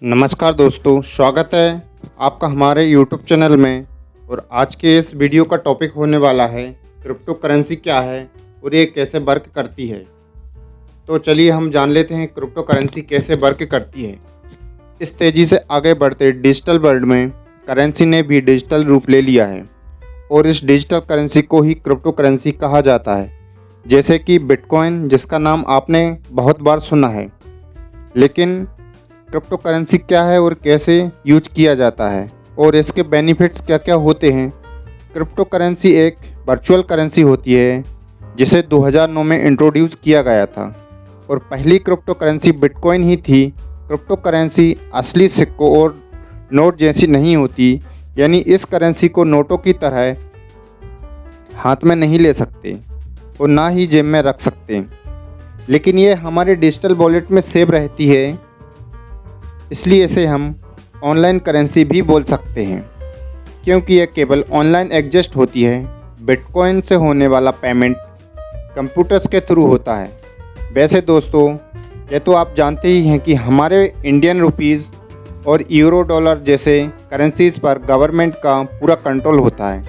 नमस्कार दोस्तों, स्वागत है आपका हमारे YouTube चैनल में। और आज के इस वीडियो का टॉपिक होने वाला है क्रिप्टो करेंसी क्या है और ये कैसे वर्क करती है। तो चलिए हम जान लेते हैं क्रिप्टो करेंसी कैसे वर्क करती है। इस तेज़ी से आगे बढ़ते डिजिटल वर्ल्ड में करेंसी ने भी डिजिटल रूप ले लिया है और इस डिजिटल करेंसी को ही क्रिप्टो करेंसी कहा जाता है। जैसे कि बिटकॉइन, जिसका नाम आपने बहुत बार सुना है। लेकिन क्रिप्टो करेंसी क्या है और कैसे यूज किया जाता है और इसके बेनिफिट्स क्या क्या होते हैं। क्रिप्टो करेंसी एक वर्चुअल करेंसी होती है जिसे 2009 में इंट्रोड्यूस किया गया था और पहली क्रिप्टो करेंसी बिटकॉइन ही थी। क्रिप्टो करेंसी असली सिक्कों और नोट जैसी नहीं होती, यानी इस करेंसी को नोटों की तरह हाथ में नहीं ले सकते और ना ही जेब में रख सकते, लेकिन ये हमारे डिजिटल वॉलेट में सेव रहती है। इसलिए इसे हम ऑनलाइन करेंसी भी बोल सकते हैं, क्योंकि यह केवल ऑनलाइन एग्जिस्ट होती है। बिटकॉइन से होने वाला पेमेंट कंप्यूटर्स के थ्रू होता है। वैसे दोस्तों, ये तो आप जानते ही हैं कि हमारे इंडियन रुपीज़ और यूरो डॉलर जैसे करेंसीज पर गवर्नमेंट का पूरा कंट्रोल होता है,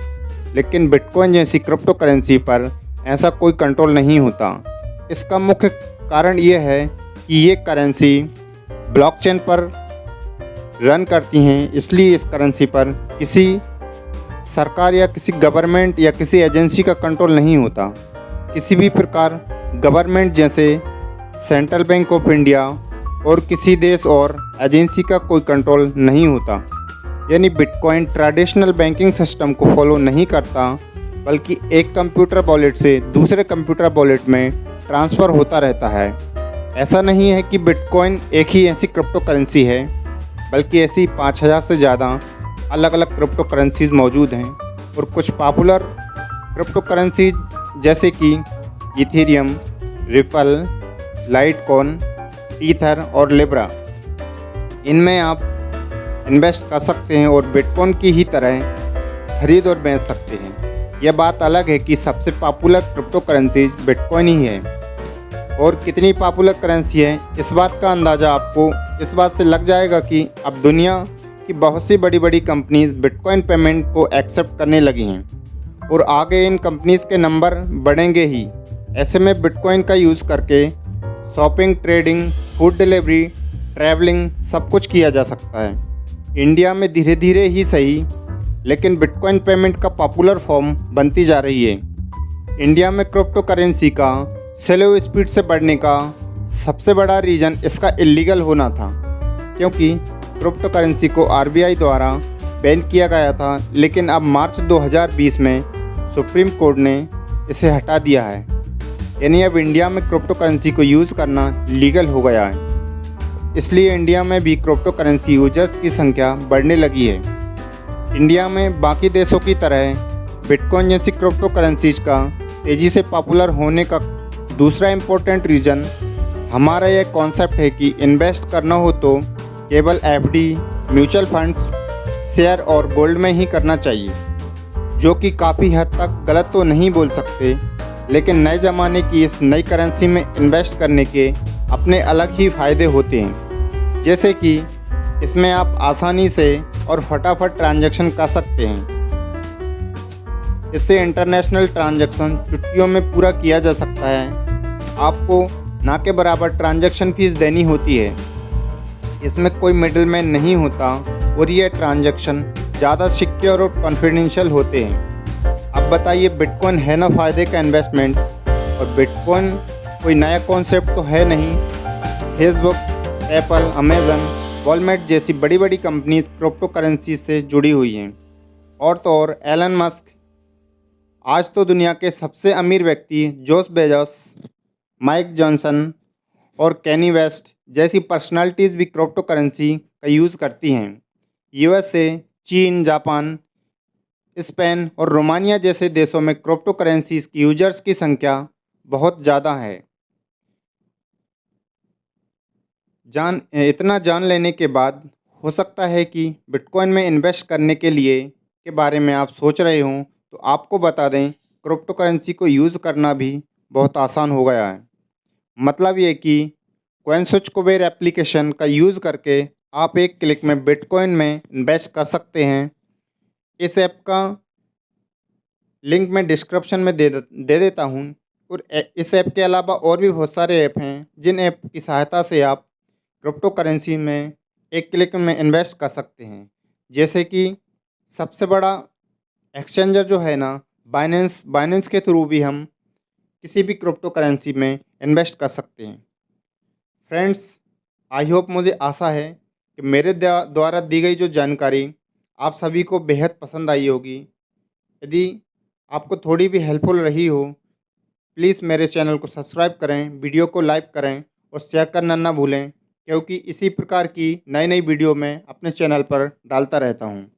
लेकिन बिटकॉइन जैसी क्रिप्टो करेंसी पर ऐसा कोई कंट्रोल नहीं होता। इसका मुख्य कारण ये है कि ये करेंसी ब्लॉकचेन पर रन करती हैं, इसलिए इस करेंसी पर किसी सरकार या किसी गवर्नमेंट या किसी एजेंसी का कंट्रोल नहीं होता। किसी भी प्रकार गवर्नमेंट जैसे सेंट्रल बैंक ऑफ इंडिया और किसी देश और एजेंसी का कोई कंट्रोल नहीं होता। यानी बिटकॉइन ट्रेडिशनल बैंकिंग सिस्टम को फॉलो नहीं करता, बल्कि एक कंप्यूटर वॉलेट से दूसरे कंप्यूटर वॉलेट में ट्रांसफ़र होता रहता है। ऐसा नहीं है कि बिटकॉइन एक ही ऐसी क्रिप्टो करेंसी है, बल्कि ऐसी 5000 से ज़्यादा अलग अलग क्रिप्टो करेंसीज मौजूद हैं। और कुछ पॉपुलर क्रिप्टो करेंसीज जैसे कि इथेरियम, रिपल, लाइटकॉइन, ईथर और लिब्रा, इनमें आप इन्वेस्ट कर सकते हैं और बिटकॉइन की ही तरह खरीद और बेच सकते हैं। यह बात अलग है कि सबसे पॉपुलर क्रिप्टो करेंसीज बिटकॉइन ही है। और कितनी पॉपुलर करेंसी है, इस बात का अंदाज़ा आपको इस बात से लग जाएगा कि अब दुनिया की बहुत सी बड़ी बड़ी कंपनीज बिटकॉइन पेमेंट को एक्सेप्ट करने लगी हैं और आगे इन कंपनीज के नंबर बढ़ेंगे ही। ऐसे में बिटकॉइन का यूज़ करके shopping, trading, food delivery, travelling सब कुछ किया जा सकता है। इंडिया में धीरे धीरे ही सही, लेकिन बिटकॉइन पेमेंट का पॉपुलर फॉर्म बनती जा रही है। इंडिया में क्रिप्टो करेंसी का स्लो स्पीड से बढ़ने का सबसे बड़ा रीज़न इसका इलीगल होना था, क्योंकि क्रिप्टो करेंसी को आरबीआई द्वारा बैन किया गया था। लेकिन अब मार्च 2020 में सुप्रीम कोर्ट ने इसे हटा दिया है, यानी अब इंडिया में क्रिप्टो करेंसी को यूज़ करना लीगल हो गया है। इसलिए इंडिया में भी क्रिप्टो करेंसी यूजर्स की संख्या बढ़ने लगी है। इंडिया में बाकी देशों की तरह बिटकॉइन जैसी क्रिप्टो करेंसीज का तेज़ी से पॉपुलर होने का दूसरा इम्पोर्टेंट रीज़न हमारा यह कॉन्सेप्ट है कि इन्वेस्ट करना हो तो केवल एफडी, म्यूचुअल फंड्स, शेयर और गोल्ड में ही करना चाहिए, जो कि काफ़ी हद तक गलत तो नहीं बोल सकते, लेकिन नए ज़माने की इस नई करेंसी में इन्वेस्ट करने के अपने अलग ही फ़ायदे होते हैं। जैसे कि इसमें आप आसानी से और फटाफट ट्रांजैक्शन कर सकते हैं। इससे इंटरनेशनल ट्रांजैक्शन चुटकियों में पूरा किया जा सकता है। आपको ना के बराबर ट्रांजैक्शन फीस देनी होती है। इसमें कोई मिडलमैन नहीं होता और ये ट्रांजैक्शन ज़्यादा सिक्योर और कॉन्फिडेंशियल होते हैं। अब बताइए, बिटकॉइन है ना फ़ायदे का इन्वेस्टमेंट, और बिटकॉइन कोई नया कॉन्सेप्ट तो है नहीं। फेसबुक, एप्पल, अमेज़न, वॉलमार्ट जैसी बड़ी बड़ी कंपनीज क्रिप्टो करेंसी से जुड़ी हुई हैं। और तो और एलन मस्क, आज तो दुनिया के सबसे अमीर व्यक्ति जोस बेजोस, माइक जॉनसन और कैनी वेस्ट जैसी पर्सनालिटीज़ भी क्रिप्टो करेंसी का यूज़ करती हैं। यूएसए, चीन, जापान, स्पेन और रोमानिया जैसे देशों में क्रिप्टो करेंसीज की यूजर्स की संख्या बहुत ज़्यादा है। इतना जान लेने के बाद हो सकता है कि बिटकॉइन में इन्वेस्ट करने के बारे में आप सोच रहे हों, तो आपको बता दें, क्रिप्टो करेंसी को यूज़ करना भी बहुत आसान हो गया है। मतलब ये कि कॉइनस्विच कुबेर एप्लीकेशन का यूज़ करके आप एक क्लिक में बिटकॉइन में इन्वेस्ट कर सकते हैं। इस ऐप का लिंक मैं डिस्क्रिप्शन में दे देता हूँ। और इस ऐप के अलावा और भी बहुत सारे ऐप हैं जिन ऐप की सहायता से आप क्रिप्टो करेंसी में एक क्लिक में इन्वेस्ट कर सकते हैं। जैसे कि सबसे बड़ा एक्सचेंजर जो है ना, बाइनेंस के थ्रू भी हम किसी भी क्रिप्टो करेंसी में इन्वेस्ट कर सकते हैं। फ्रेंड्स, आई होप, मुझे आशा है कि मेरे द्वारा दी गई जो जानकारी आप सभी को बेहद पसंद आई होगी। यदि आपको थोड़ी भी हेल्पफुल रही हो, प्लीज़ मेरे चैनल को सब्सक्राइब करें, वीडियो को लाइक करें और शेयर करना ना भूलें, क्योंकि इसी प्रकार की नई नई वीडियो मैं अपने चैनल पर डालता रहता हूँ।